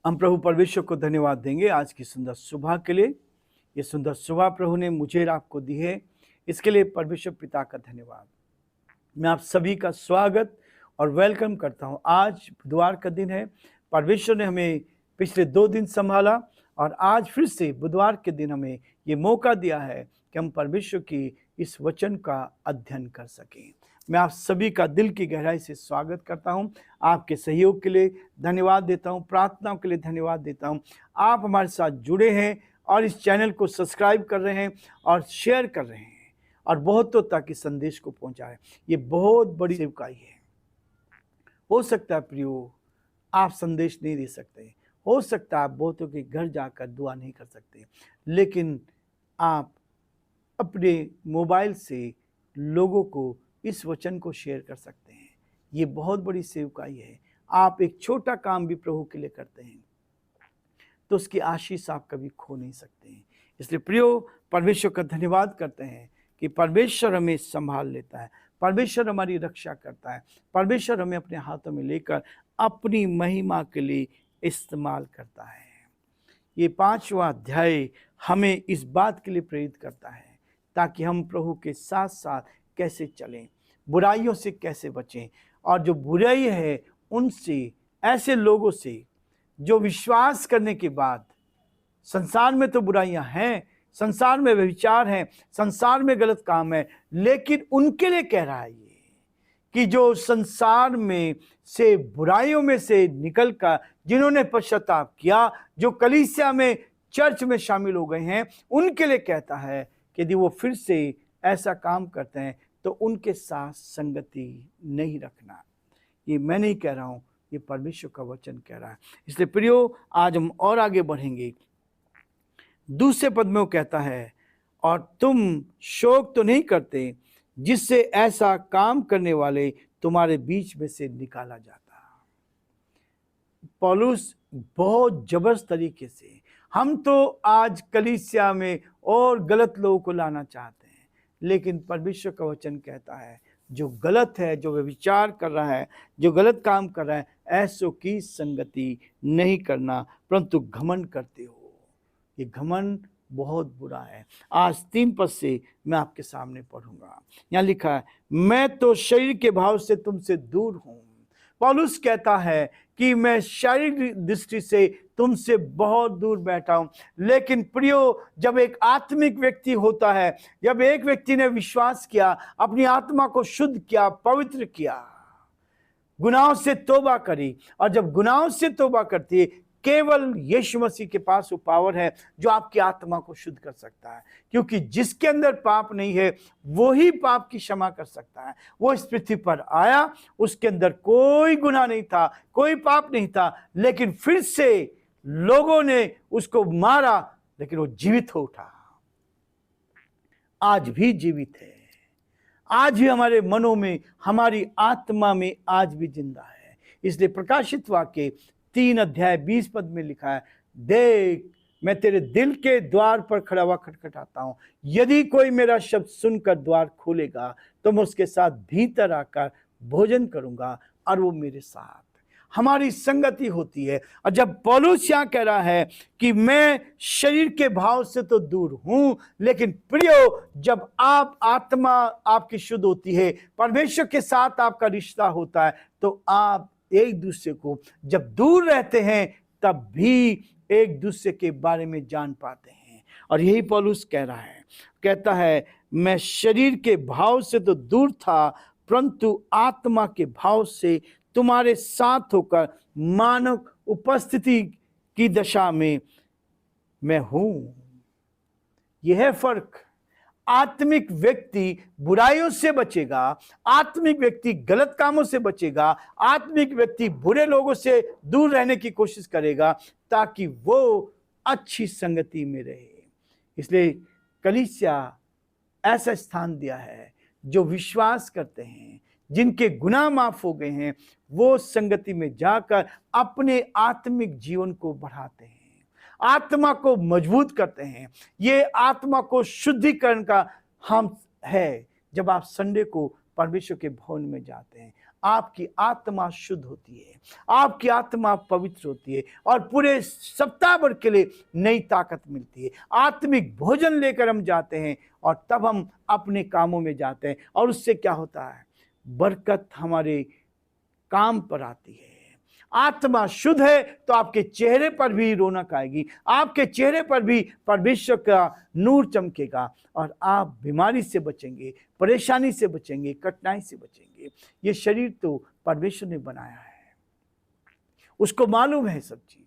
हम प्रभु परमेश्वर को धन्यवाद देंगे आज की सुंदर सुबह के लिए। ये सुंदर सुबह प्रभु ने मुझे और आपको दी है, इसके लिए परमेश्वर पिता का धन्यवाद। मैं आप सभी का स्वागत और वेलकम करता हूँ। आज बुधवार का दिन है। परमेश्वर ने हमें पिछले 2 दिन संभाला और आज फिर से बुधवार के दिन हमें ये मौका दिया है कि हम परमेश्वर की इस वचन का अध्ययन कर सकें। मैं आप सभी का दिल की गहराई से स्वागत करता हूं। आपके सहयोग के लिए धन्यवाद देता हूं, प्रार्थनाओं के लिए धन्यवाद देता हूं। आप हमारे साथ जुड़े हैं और इस चैनल को सब्सक्राइब कर रहे हैं और शेयर कर रहे हैं और बहुतों तक इस संदेश को पहुंचाएं। ये बहुत बड़ी सेवकाई है। हो सकता है प्रियो आप संदेश नहीं दे सकते, हो सकता है आप बहुतों के घर जाकर दुआ नहीं कर सकते, लेकिन आप अपने मोबाइल से लोगों को इस वचन को शेयर कर सकते हैं। ये बहुत बड़ी सेवकाई है। आप एक छोटा काम भी प्रभु के लिए करते हैं तो उसकी आशीष आप कभी खो नहीं सकते हैं। इसलिए प्रियो परमेश्वर का धन्यवाद करते हैं कि परमेश्वर हमें संभाल लेता है, परमेश्वर हमारी रक्षा करता है, परमेश्वर हमें अपने हाथों में लेकर अपनी महिमा के लिए इस्तेमाल करता है। ये 5वां अध्याय हमें इस बात के लिए प्रेरित करता है ताकि हम प्रभु के साथ साथ कैसे चलें, बुराइयों से कैसे बचें, और जो बुराई है उनसे, ऐसे लोगों से जो विश्वास करने के बाद, संसार में तो बुराइयां हैं, संसार में व्यभिचार हैं, संसार में गलत काम है, लेकिन उनके लिए कह रहा है ये कि जो संसार में से बुराइयों में से निकलकर जिन्होंने पश्चाताप किया, जो कलीसिया में चर्च में शामिल हो गए हैं, उनके लिए कहता है कि यदि वो फिर से ऐसा काम करते हैं तो उनके साथ संगति नहीं रखना। ये मैं नहीं कह रहा हूं, ये परमेश्वर का वचन कह रहा है। इसलिए प्रियो आज हम और आगे बढ़ेंगे। दूसरे पद में वो कहता है, और तुम शोक तो नहीं करते जिससे ऐसा काम करने वाले तुम्हारे बीच में से निकाला जाता। पौलुस बहुत जबरदस्त तरीके से, हम तो आज कलीसिया में और गलत लोगों को लाना चाहते हैं, लेकिन परमेश्वर का वचन कहता है जो गलत है, जो व्यभिचार कर रहा है, जो गलत काम कर रहा है, ऐसों की संगति नहीं करना, परंतु घमंड करते हो। ये घमंड बहुत बुरा है। आज 3 पद से मैं आपके सामने पढ़ूंगा। यहाँ लिखा है, मैं तो शरीर के भाव से तुमसे दूर हूं। पौलुस कहता है कि मैं शारीरिक दृष्टि से तुमसे बहुत दूर बैठा हूं, लेकिन प्रियो जब एक आत्मिक व्यक्ति होता है, जब एक व्यक्ति ने विश्वास किया, अपनी आत्मा को शुद्ध किया, पवित्र किया, गुनाहों से तौबा करी, और जब गुनाहों से तौबा करती है, केवल यीशु मसीह के पास वो पावर है जो आपकी आत्मा को शुद्ध कर सकता है, क्योंकि जिसके अंदर पाप नहीं है वो ही पाप की क्षमा कर सकता है। वो इस पृथ्वी पर आया, उसके अंदर कोई गुनाह नहीं था, कोई पाप नहीं था, लेकिन फिर से लोगों ने उसको मारा, लेकिन वो जीवित हो उठा। आज भी जीवित है, आज भी हमारे मनों में, हमारी आत्मा में आज भी जिंदा है। इसलिए प्रकाशित वाक्य 3 अध्याय 20 पद में लिखा है, देख मैं तेरे दिल के द्वार पर खड़ा हुआ खटखटाता हूं, यदि कोई मेरा शब्द सुनकर द्वार खोलेगा तो मैं उसके साथ भीतर आकर भोजन करूंगा और वो मेरे साथ। हमारी संगति होती है। और जब पौलुस यहाँ कह रहा है कि मैं शरीर के भाव से तो दूर हूं, लेकिन प्रियो जब आप आत्मा आपकी शुद्ध होती है, परमेश्वर के साथ आपका रिश्ता होता है, तो आप एक दूसरे को जब दूर रहते हैं तब भी एक दूसरे के बारे में जान पाते हैं। और यही पौलुस कह रहा है, कहता है मैं शरीर के भाव से तो दूर था, परंतु आत्मा के भाव से तुम्हारे साथ होकर मानव उपस्थिति की दशा में मैं हूं। यह है फर्क। आत्मिक व्यक्ति बुराइयों से बचेगा, आत्मिक व्यक्ति गलत कामों से बचेगा, आत्मिक व्यक्ति बुरे लोगों से दूर रहने की कोशिश करेगा ताकि वो अच्छी संगति में रहे। इसलिए कलीसिया ऐसा स्थान दिया है, जो विश्वास करते हैं, जिनके गुनाह माफ हो गए हैं, वो संगति में जाकर अपने आत्मिक जीवन को बढ़ाते हैं, आत्मा को मजबूत करते हैं। ये आत्मा को शुद्धिकरण का हम है। जब आप संडे को परमेश्वर के भवन में जाते हैं, आपकी आत्मा शुद्ध होती है, आपकी आत्मा पवित्र होती है और पूरे सप्ताह भर के लिए नई ताकत मिलती है। आत्मिक भोजन लेकर हम जाते हैं और तब हम अपने कामों में जाते हैं और उससे क्या होता है, बरकत हमारे काम पर आती है। आत्मा शुद्ध है तो आपके चेहरे पर भी रौनक आएगी, आपके चेहरे पर भी परमेश्वर का नूर चमकेगा और आप बीमारी से बचेंगे, परेशानी से बचेंगे, कठिनाई से बचेंगे। ये शरीर तो परमेश्वर ने बनाया है, उसको मालूम है सब चीज,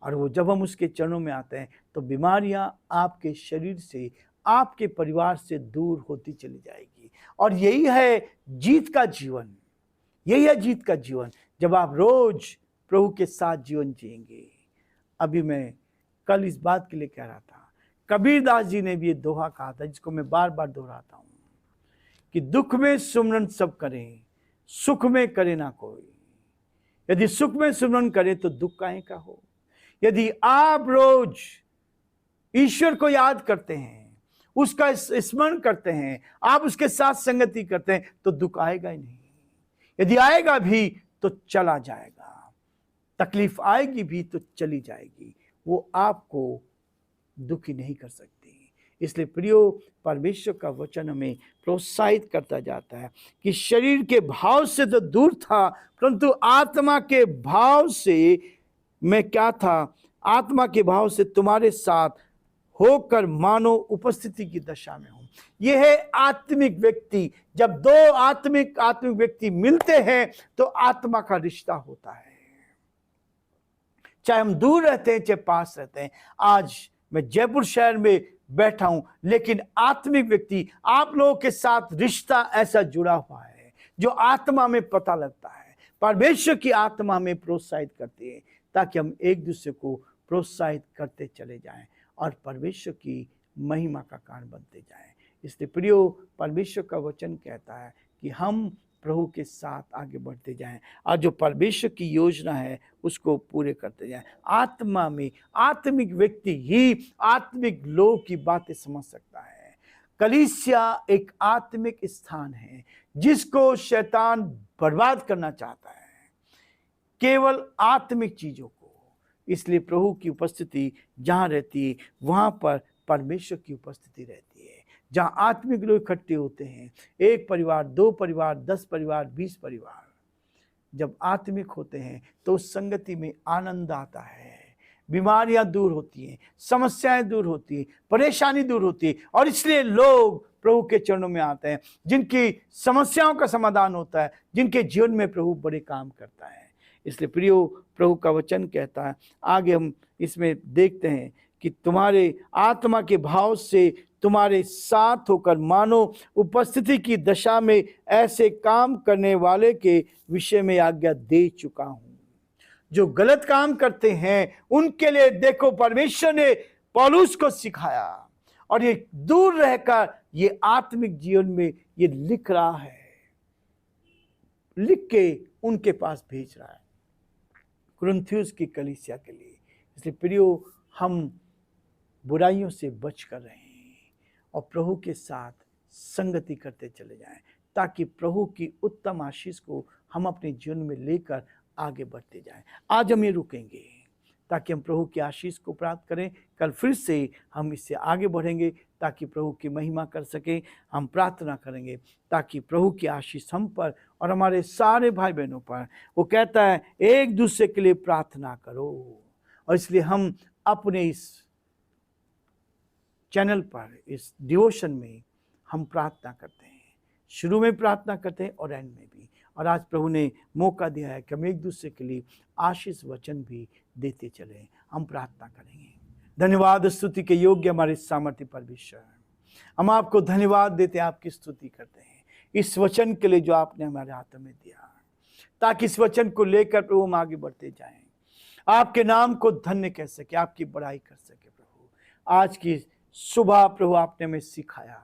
और वो जब हम उसके चरणों में आते हैं तो बीमारियां आपके शरीर से, आपके परिवार से दूर होती चली जाएगी। और यही है जीत का जीवन, यही है जीत का जीवन, जब आप रोज प्रभु के साथ जीवन जिएंगे। अभी मैं कल इस बात के लिए कह रहा था, कबीरदास जी ने भी ये दोहा कहा था, जिसको मैं बार बार दोहराता हूं कि दुख में सुमरन सब करें, सुख में करे ना कोई। यदि सुख में सुमरन करे तो दुख काहे का हो। यदि आप रोज ईश्वर को याद करते हैं, उसका स्मरण करते हैं, आप उसके साथ संगति करते हैं, तो दुख आएगा ही नहीं। यदि आएगा भी तो चला जाएगा, तकलीफ आएगी भी तो चली जाएगी, वो आपको दुखी नहीं कर सकती। इसलिए प्रियो, परमेश्वर का वचन हमें प्रोत्साहित करता जाता है कि शरीर के भाव से तो दूर था, परंतु आत्मा के भाव से मैं क्या था, आत्मा के भाव से तुम्हारे साथ होकर मानो उपस्थिति की दशा में हूं। यह है आत्मिक व्यक्ति। जब दो आत्मिक व्यक्ति मिलते हैं तो आत्मा का रिश्ता होता है, चाहे हम दूर रहते हैं चाहे पास रहते हैं। आज मैं जयपुर शहर में बैठा हूं, लेकिन आत्मिक व्यक्ति, आप लोगों के साथ रिश्ता ऐसा जुड़ा हुआ है जो आत्मा में पता लगता है। परमेश्वर की आत्मा हमें प्रोत्साहित करती है ताकि हम एक दूसरे को प्रोत्साहित करते चले जाएं और परमेश्वर की महिमा का कारण बनते जाएं। इसलिए प्रियो, परमेश्वर का वचन कहता है कि हम प्रभु के साथ आगे बढ़ते जाएं और जो परमेश्वर की योजना है उसको पूरे करते जाएं। आत्मा में आत्मिक व्यक्ति ही आत्मिक लोग की बातें समझ सकता है। कलीसिया एक आत्मिक स्थान है जिसको शैतान बर्बाद करना चाहता है, केवल आत्मिक चीजों को। इसलिए प्रभु की उपस्थिति जहाँ रहती है वहाँ पर परमेश्वर की उपस्थिति रहती है। जहाँ आत्मिक लोग इकट्ठे होते हैं, एक परिवार, दो परिवार, 10 परिवार, 20 परिवार, जब आत्मिक होते हैं तो उस संगति में आनंद आता है, बीमारियां दूर होती हैं, समस्याएं दूर होती हैं, परेशानी दूर होती है। और इसलिए लोग प्रभु के चरणों में आते हैं जिनकी समस्याओं का समाधान होता है, जिनके जीवन में प्रभु बड़े काम करता है। इसलिए प्रियो, प्रभु का वचन कहता है, आगे हम इसमें देखते हैं कि तुम्हारे आत्मा के भाव से तुम्हारे साथ होकर मानो उपस्थिति की दशा में ऐसे काम करने वाले के विषय में आज्ञा दे चुका हूं। जो गलत काम करते हैं उनके लिए देखो, परमेश्वर ने पौलुस को सिखाया और ये दूर रहकर ये आत्मिक जीवन में ये लिख रहा है, लिख के उनके पास भेज रहा है, कुरिन्थियों की कलीसिया के लिए। इसलिए प्रियो, हम बुराइयों से बच कर रहें और प्रभु के साथ संगति करते चले जाएं ताकि प्रभु की उत्तम आशीष को हम अपने जीवन में लेकर आगे बढ़ते जाएं। आज हम ये रुकेंगे ताकि हम प्रभु की आशीष को प्राप्त करें। कल फिर से हम इससे आगे बढ़ेंगे ताकि प्रभु की महिमा कर सकें। हम प्रार्थना करेंगे ताकि प्रभु की आशीष हम पर और हमारे सारे भाई बहनों पर। वो कहता है एक दूसरे के लिए प्रार्थना करो, और इसलिए हम अपने इस चैनल पर, इस डिवोशन में हम प्रार्थना करते हैं। शुरू में प्रार्थना करते हैं और एंड में भी। और आज प्रभु ने मौका दिया है कि हम एक दूसरे के लिए आशीष वचन भी देते चलें। हम प्रार्थना करेंगे। धन्यवाद, स्तुति के योग्य हमारे सामर्थ्य परमेश्वर, हम आपको धन्यवाद देते हैं, आपकी स्तुति करते हैं इस वचन के लिए जो आपने हमारे हाथों में दिया, ताकि इस वचन को लेकर प्रभु हम आगे बढ़ते जाएं, आपके नाम को धन्य कह सके, आपकी बड़ाई कर सके। प्रभु आज की सुबह प्रभु आपने हमें सिखाया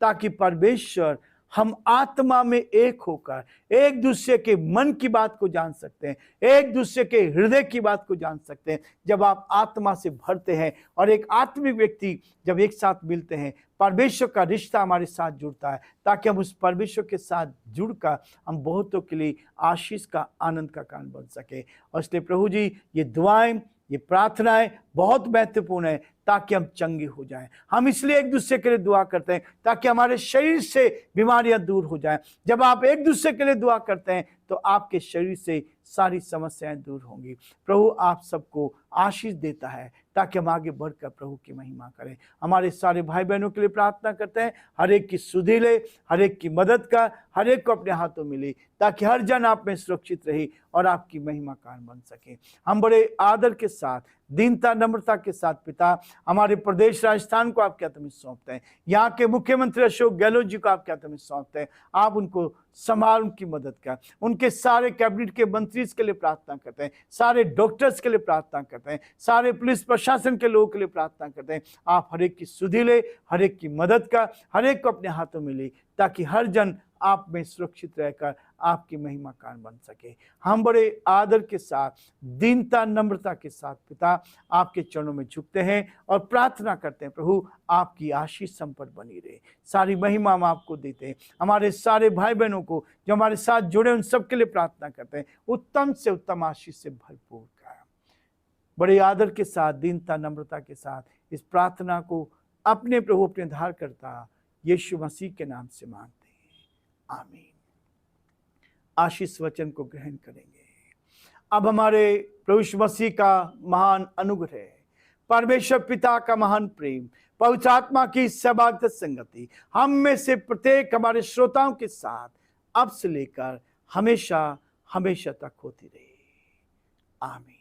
ताकि परमेश्वर हम आत्मा में एक होकर एक दूसरे के मन की बात को जान सकते हैं, एक दूसरे के हृदय की बात को जान सकते हैं। जब आप आत्मा से भरते हैं और एक आत्मिक व्यक्ति जब एक साथ मिलते हैं, परमेश्वर का रिश्ता हमारे साथ जुड़ता है, ताकि हम उस परमेश्वर के साथ जुड़कर हम बहुतों के लिए आशीष का, आनंद का कारण बन सके। और इसलिए प्रभु जी, ये दुआएं, ये प्रार्थनाएं बहुत महत्वपूर्ण है, ताकि हम चंगे हो जाएं। हम इसलिए एक दूसरे के लिए दुआ करते हैं ताकि हमारे शरीर से बीमारियां दूर हो जाएं। जब आप एक दूसरे के लिए दुआ करते हैं तो आपके शरीर से सारी समस्याएं दूर होंगी। प्रभु आप सबको आशीष देता है, ताकि हम आगे बढ़कर प्रभु की महिमा करें। हमारे सारे भाई बहनों के लिए प्रार्थना करते हैं, हर एक की सुधि ले, हर एक की मदद का, हर एक को अपने हाथों में ले, ताकि हर जन आप में सुरक्षित रहे और आपकी महिमा कारण बन सके। हम बड़े आदर के साथ, दीनता, नम्रता के साथ पिता, हमारे प्रदेश राजस्थान को आपके हाथों में सौंपते हैं। यहाँ के मुख्यमंत्री अशोक गहलोत जी को आपके हाथों में सौंपते हैं। आप उनको संभाल, उनकी मदद कर। उनके सारे कैबिनेट के मंत्री के लिए प्रार्थना करते हैं, सारे डॉक्टर्स के लिए प्रार्थना करते हैं, सारे पुलिस प्रशासन के लोगों के लिए प्रार्थना करते हैं। आप हर एक की सुधि ले, हर एक की मदद कर, हर एक को अपने हाथों में ले, ताकि हर जन आप में सुरक्षित रहकर आपकी महिमा कारण बन सके। हम बड़े आदर के साथ, दीनता, नम्रता के साथ पिता आपके चरणों में झुकते हैं और प्रार्थना करते हैं, प्रभु आपकी आशीष हम पर बनी रहे। सारी महिमा हम आपको देते हैं। हमारे सारे भाई बहनों को जो हमारे साथ जुड़े, उन सब के लिए प्रार्थना करते हैं, उत्तम से उत्तम आशीष से भरपूर कर। बड़े आदर के साथ, दीनता, नम्रता के साथ इस प्रार्थना को अपने प्रभु, अपने उद्धारकर्ता यीशु मसीह के नाम से मांगते हैं, आमीन। आशीष वचन को ग्रहण करेंगे। अब हमारे प्रभु यीशु मसीह का महान अनुग्रह, परमेश्वर पिता का महान प्रेम, पवित्र आत्मा की सहभागिता संगति हम में से प्रत्येक हमारे श्रोताओं के साथ अब से लेकर हमेशा हमेशा तक होती रहे, आमीन।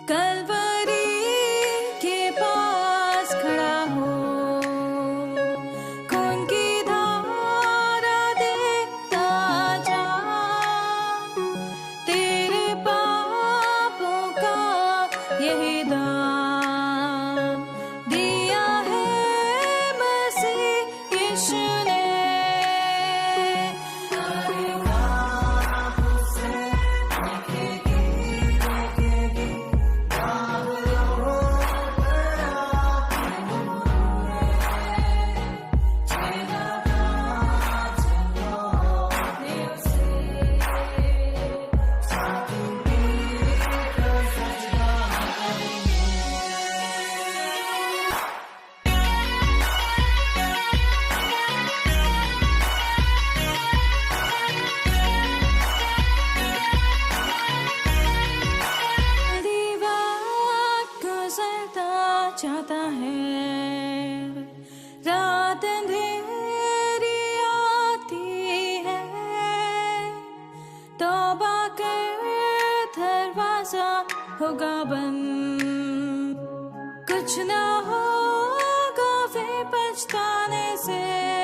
कल्वरी के पास खड़ा हो, खून की धारा देखता जा, तेरे पापों का यही दाम दिया है मसीह यीशु ने। चाहता है, रात अंधेरी आती है, तौबा कर दरवाजा होगा बंद, कुछ ना होगा वे पछताने से।